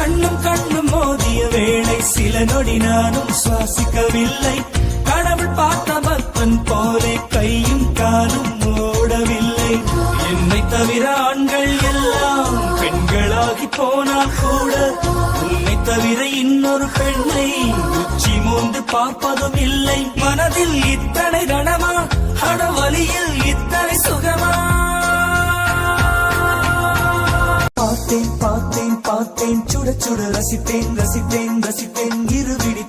கண்ணும் மோதிய வேளை சில நொடி நானும் சுவாசிக்கவில்லை. கடவுள் பார்த்த பக்தன் போலே கையும் காலும் ஓடவில்லை. என்னை தவிர ஆண்கள் எல்லாம் பெண்களாகி போனால் கூட உன்னை தவிர இன்னொரு பெண்ணை உச்சி மோந்து பார்ப்பதும் இல்லை. மனதில் இத்தனை ரணமா, அடவலியில் இத்தனை சுகமா? பார்த்தேன் பார்த்தேன் பார்த்தேன், சுட சுட ரசித்தேன் ரசித்தேன் ரசித்தேன், இருவிடி